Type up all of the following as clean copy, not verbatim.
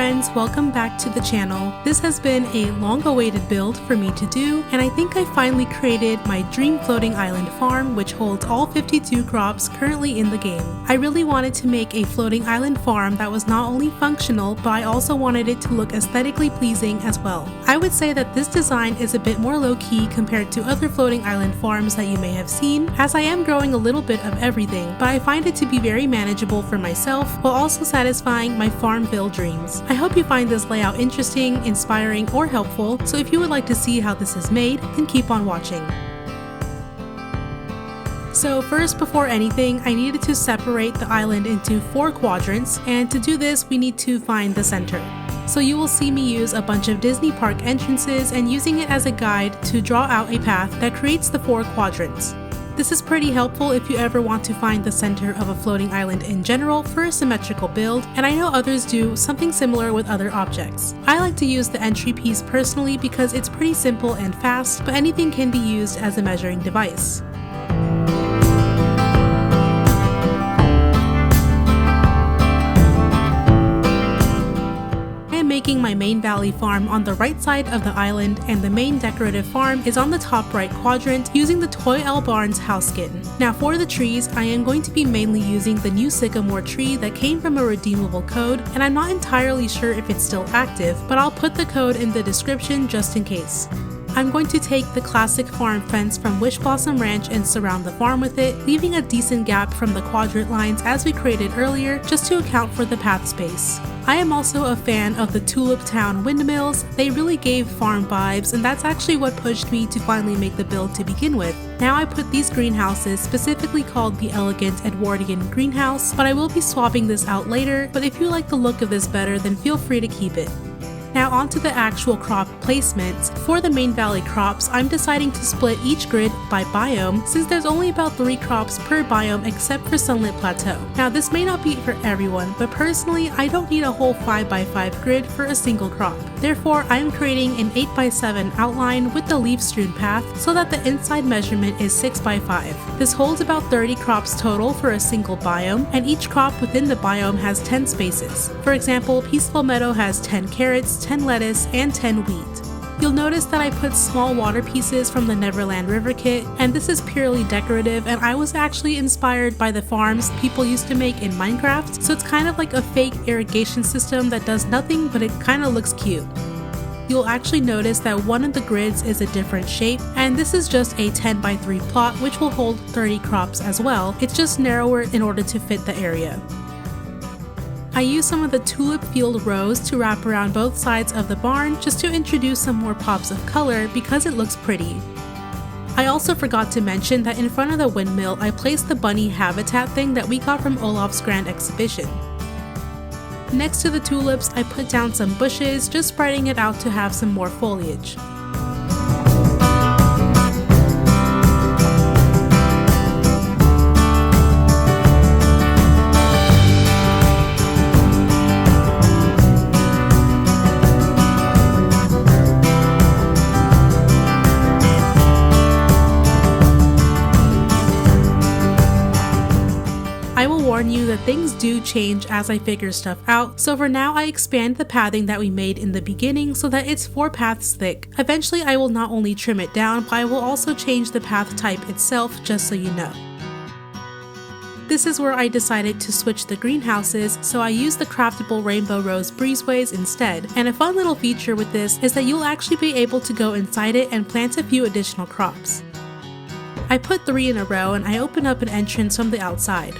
friends, welcome back to the channel. This has been a long-awaited build for me to do, and I think I finally created my dream floating island farm, which holds all 52 crops currently in the game. I really wanted to make a floating island farm that was not only functional, but I also wanted it to look aesthetically pleasing as well. I would say that this design is a bit more low-key compared to other floating island farms that you may have seen, as I am growing a little bit of everything, but I find it to be very manageable for myself while also satisfying my Farmville dreams. I hope you find this layout interesting, inspiring, or helpful, so if you would like to see how this is made, then keep on watching. So first, before anything, I needed to separate the island into 4 quadrants, and to do this we need to find the center. So you will see me use a bunch of Disney park entrances and using it as a guide to draw out a path that creates the 4 quadrants. This is pretty helpful if you ever want to find the center of a floating island in general for a symmetrical build, and I know others do something similar with other objects. I like to use the entry piece personally because it's pretty simple and fast, but anything can be used as a measuring device. Making my main valley farm on the right side of the island, and the main decorative farm is on the top right quadrant using the Toy L Barns house skin. Now for the trees, I am going to be mainly using the new sycamore tree that came from a redeemable code, and I'm not entirely sure if it's still active, but I'll put the code in the description just in case. I'm going to take the classic farm fence from Wishblossom Ranch and surround the farm with it, leaving a decent gap from the quadrant lines as we created earlier just to account for the path space. I am also a fan of the Tulip Town windmills. They really gave farm vibes, and that's actually what pushed me to finally make the build to begin with. Now I put these greenhouses, specifically called the Elegant Edwardian Greenhouse, but I will be swapping this out later, but if you like the look of this better, then feel free to keep it. Now onto the actual crop placements. For the main valley crops, I'm deciding to split each grid by biome since there's only about 3 crops per biome except for Sunlit Plateau. Now this may not be for everyone, but personally I don't need a whole 5x5 grid for a single crop. Therefore, I am creating an 8x7 outline with the leaf-strewn path so that the inside measurement is 6x5. This holds about 30 crops total for a single biome, and each crop within the biome has 10 spaces. For example, Peaceful Meadow has 10 carrots, 10 lettuce, and 10 wheat. You'll notice that I put small water pieces from the Neverland River kit, and this is purely decorative, and I was actually inspired by the farms people used to make in Minecraft, so it's kind of like a fake irrigation system that does nothing, but it kind of looks cute. You'll actually notice that one of the grids is a different shape, and this is just a 10x3 plot which will hold 30 crops as well. It's just narrower in order to fit the area. I used some of the tulip field rows to wrap around both sides of the barn just to introduce some more pops of color because it looks pretty. I also forgot to mention that in front of the windmill I placed the bunny habitat thing that we got from Olaf's Grand Exhibition. Next to the tulips, I put down some bushes, just spreading it out to have some more foliage. I will warn you that things do change as I figure stuff out, so for now I expand the pathing that we made in the beginning so that it's 4 paths thick. Eventually I will not only trim it down, but I will also change the path type itself, just so you know. This is where I decided to switch the greenhouses, so I used the craftable Rainbow Rose breezeways instead, and a fun little feature with this is that you'll actually be able to go inside it and plant a few additional crops. I put 3 in a row and I opened up an entrance from the outside.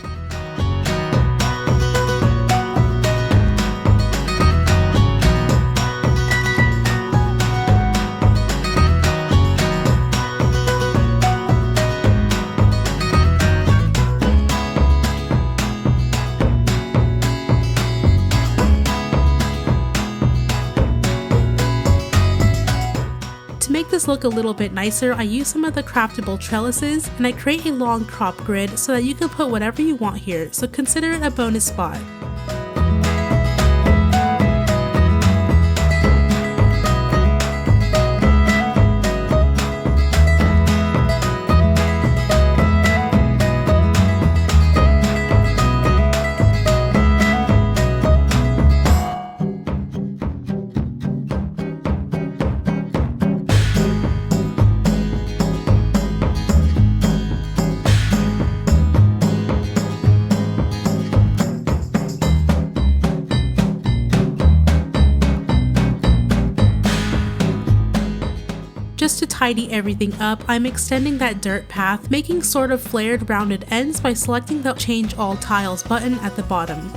To make this look a little bit nicer, I use some of the craftable trellises, and I create a long crop grid so that you can put whatever you want here, so consider it a bonus spot. just to tidy everything up, I'm extending that dirt path, making sort of flared rounded ends by selecting the Change All Tiles button at the bottom.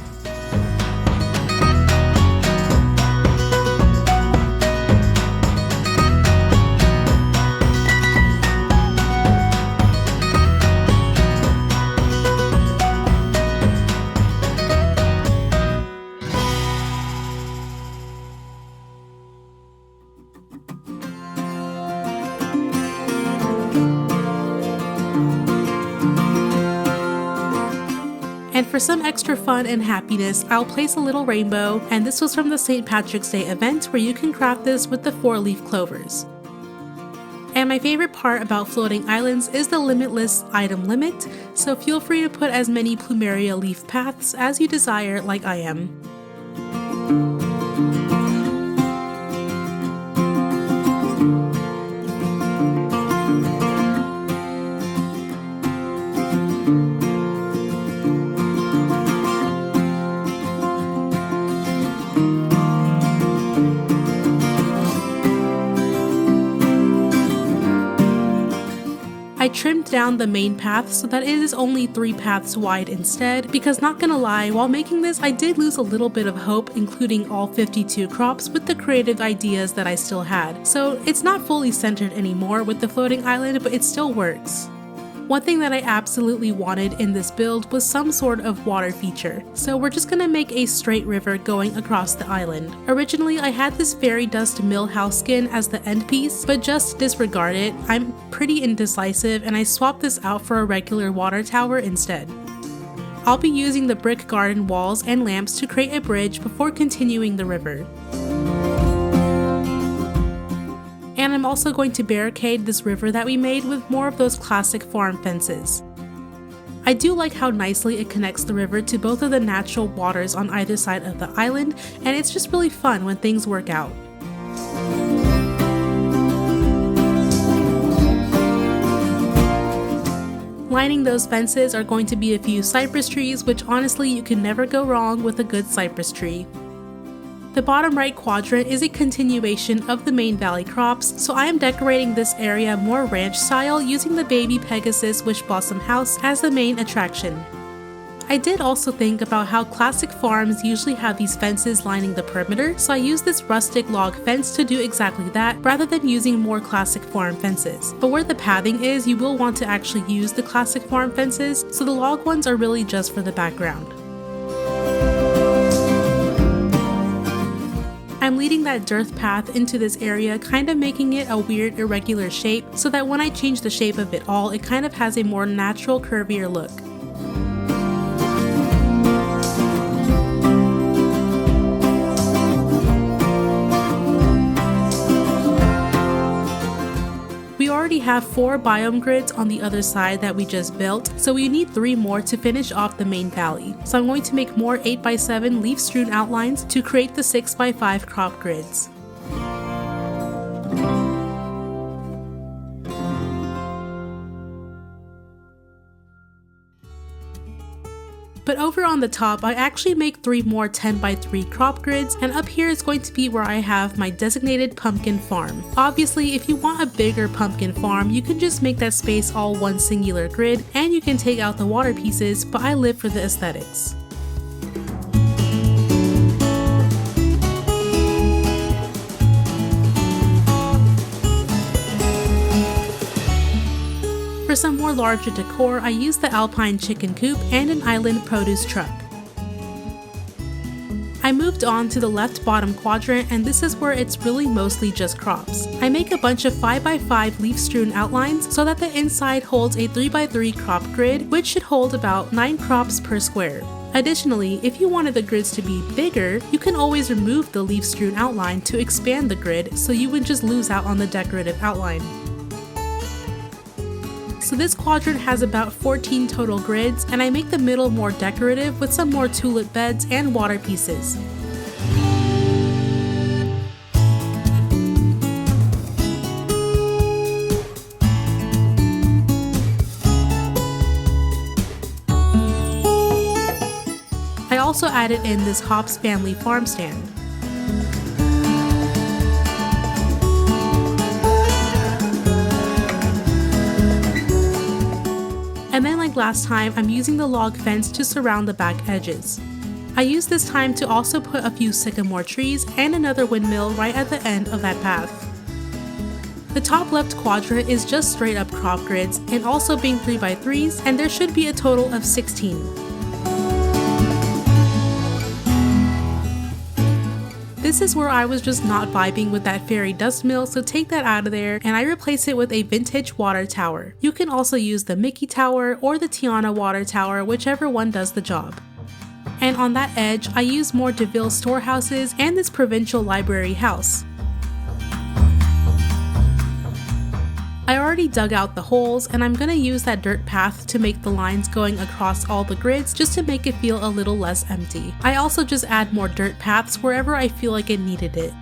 And for some extra fun and happiness, I'll place a little rainbow, and this was from the St. Patrick's Day event where you can craft this with the 4-leaf clovers. And my favorite part about floating islands is the limitless item limit, so feel free to put as many plumeria leaf paths as you desire, like I am. I trimmed down the main path so that it is only 3 paths wide instead, because not gonna lie, while making this I did lose a little bit of hope including all 52 crops with the creative ideas that I still had. So it's not fully centered anymore with the floating island, but it still works. One thing that I absolutely wanted in this build was some sort of water feature, so we're just gonna make a straight river going across the island. Originally I had this fairy dust mill house skin as the end piece, but just disregard it. I'm pretty indecisive and I swapped this out for a regular water tower instead. I'll be using the brick garden walls and lamps to create a bridge before continuing the river. And I'm also going to barricade this river that we made with more of those classic farm fences. I do like how nicely it connects the river to both of the natural waters on either side of the island, and it's just really fun when things work out. Lining those fences are going to be a few cypress trees, which honestly you can never go wrong with a good cypress tree. The bottom right quadrant is a continuation of the main valley crops, so I am decorating this area more ranch style using the baby Pegasus Wishblossom house as the main attraction. I did also think about how classic farms usually have these fences lining the perimeter, so I used this rustic log fence to do exactly that rather than using more classic farm fences. But where the pathing is, you will want to actually use the classic farm fences, so the log ones are really just for the background. I'm leading that dirt path into this area, kind of making it a weird irregular shape so that when I change the shape of it all, it kind of has a more natural curvier look. We already have 4 biome grids on the other side that we just built, so we need 3 more to finish off the main valley. So I'm going to make more 8x7 leaf-strewn outlines to create the 6x5 crop grids. But over on the top, I actually make 3 more 10x3 crop grids, and up here is going to be where I have my designated pumpkin farm. Obviously, if you want a bigger pumpkin farm, you can just make that space all one singular grid, and you can take out the water pieces, but I live for the aesthetics. For some more larger decor, I used the alpine chicken coop and an island produce truck. I moved on to the left bottom quadrant, and this is where it's really mostly just crops. I make a bunch of 5x5 leaf-strewn outlines so that the inside holds a 3x3 crop grid, which should hold about 9 crops per square. Additionally, if you wanted the grids to be bigger, you can always remove the leaf-strewn outline to expand the grid so you would just lose out on the decorative outline. So this quadrant has about 14 total grids, and I make the middle more decorative with some more tulip beds and water pieces. I also added in this Hops family farm stand. like last time, I'm using the log fence to surround the back edges. I used this time to also put a few sycamore trees and another windmill right at the end of that path. The top left quadrant is just straight up crop grids and also being 3x3s, and there should be a total of 16. This is where I was just not vibing with that fairy dust mill, so take that out of there and I replace it with a vintage water tower. You can also use the Mickey Tower or the Tiana water tower, whichever one does the job. And on that edge, I use more DeVille storehouses and this provincial library house. I already dug out the holes and I'm gonna use that dirt path to make the lines going across all the grids just to make it feel a little less empty. I also just add more dirt paths wherever I feel like it needed it.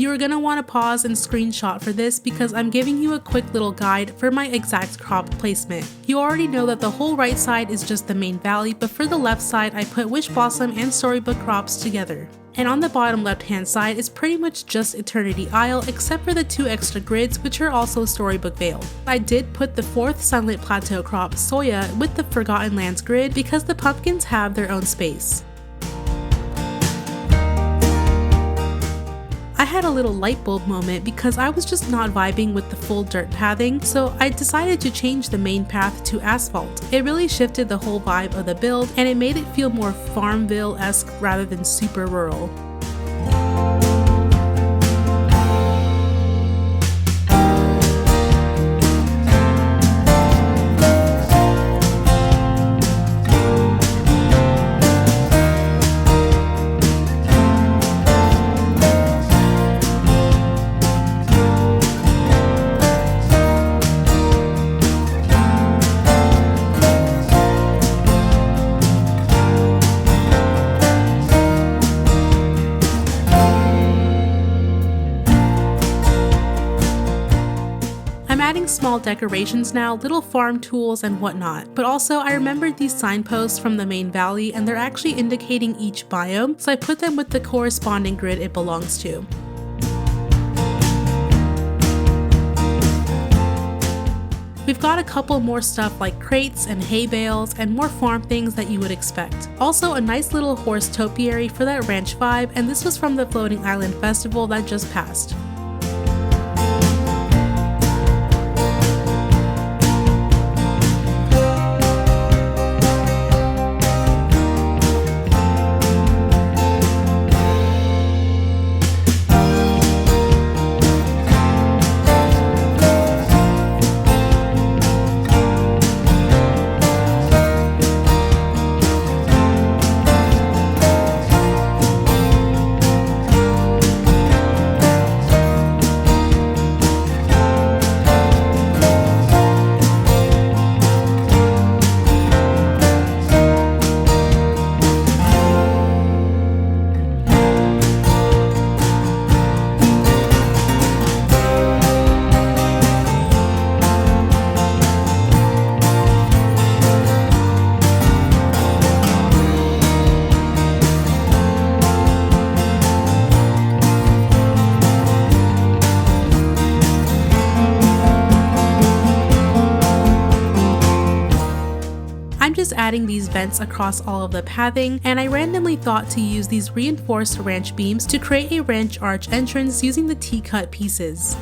You are going to want to pause and screenshot for this because I'm giving you a quick little guide for my exact crop placement. You already know that the whole right side is just the main valley, but for the left side I put Wishblossom and Storybook crops together. And on the bottom left hand side is pretty much just Eternity Isle except for the 2 extra grids which are also Storybook Vale. I did put the 4th Sunlit Plateau crop Soya with the Forgotten Lands grid because the pumpkins have their own space. I had a little light bulb moment because I was just not vibing with the full dirt pathing, so I decided to change the main path to asphalt. It really shifted the whole vibe of the build and it made it feel more Farmville-esque rather than super rural. Adding small decorations now, little farm tools and whatnot, but also I remembered these signposts from the main valley and they're actually indicating each biome, so I put them with the corresponding grid it belongs to. We've got a couple more stuff like crates and hay bales and more farm things that you would expect. Also a nice little horse topiary for that ranch vibe, and this was from the Floating Island festival that just passed. just adding these vents across all of the pathing, and I randomly thought to use these reinforced ranch beams to create a ranch arch entrance using the T-cut pieces.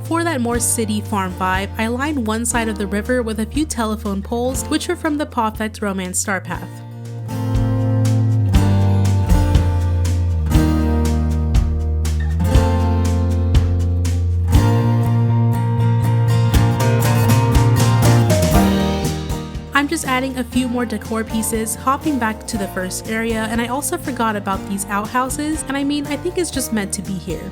For that more city farm vibe, I lined one side of the river with a few telephone poles, which are from the Perfect Romance Star Path. I'm just adding a few more decor pieces, hopping back to the first area, and I also forgot about these outhouses, and I mean, I think it's just meant to be here.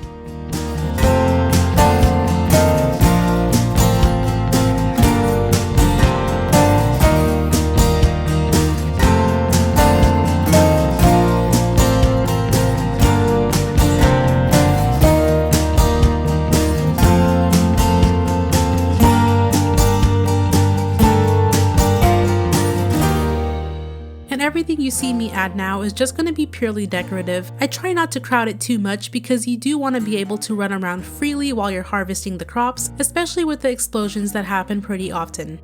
Everything you see me add now is just going to be purely decorative. I try not to crowd it too much because you do want to be able to run around freely while you're harvesting the crops, especially with the explosions that happen pretty often.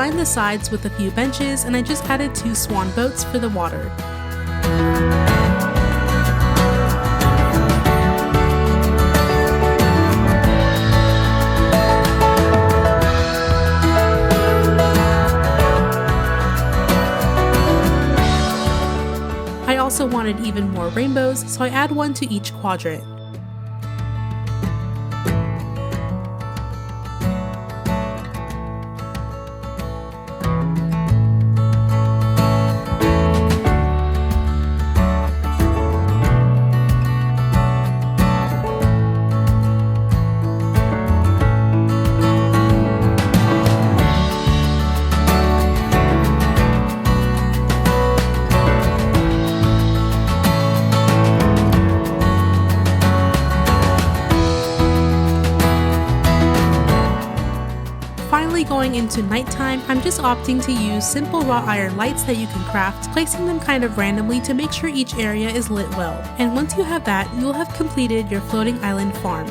lined the sides with a few benches, and I just added 2 swan boats for the water. I also wanted even more rainbows, so I add one to each quadrant. Going into nighttime, I'm just opting to use simple wrought iron lights that you can craft, placing them kind of randomly to make sure each area is lit well. And once you have that, you'll have completed your floating island farm.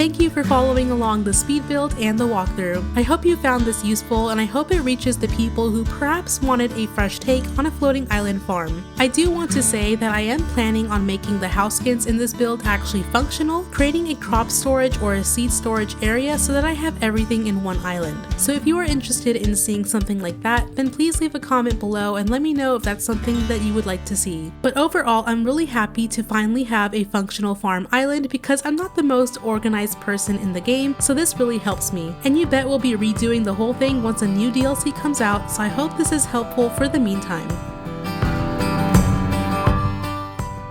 Thank you for following along the speed build and the walkthrough. I hope you found this useful, and I hope it reaches the people who perhaps wanted a fresh take on a floating island farm. I do want to say that I am planning on making the house skins in this build actually functional, creating a crop storage or a seed storage area so that I have everything in one island. So if you are interested in seeing something like that, then please leave a comment below and let me know if that's something that you would like to see. But overall, I'm really happy to finally have a functional farm island because I'm not the most organized person in the game, so this really helps me. And you bet we'll be redoing the whole thing once a new DLC comes out, so I hope this is helpful for the meantime.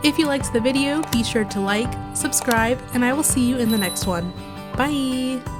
If you liked the video, be sure to like, subscribe, and I will see you in the next one. Bye!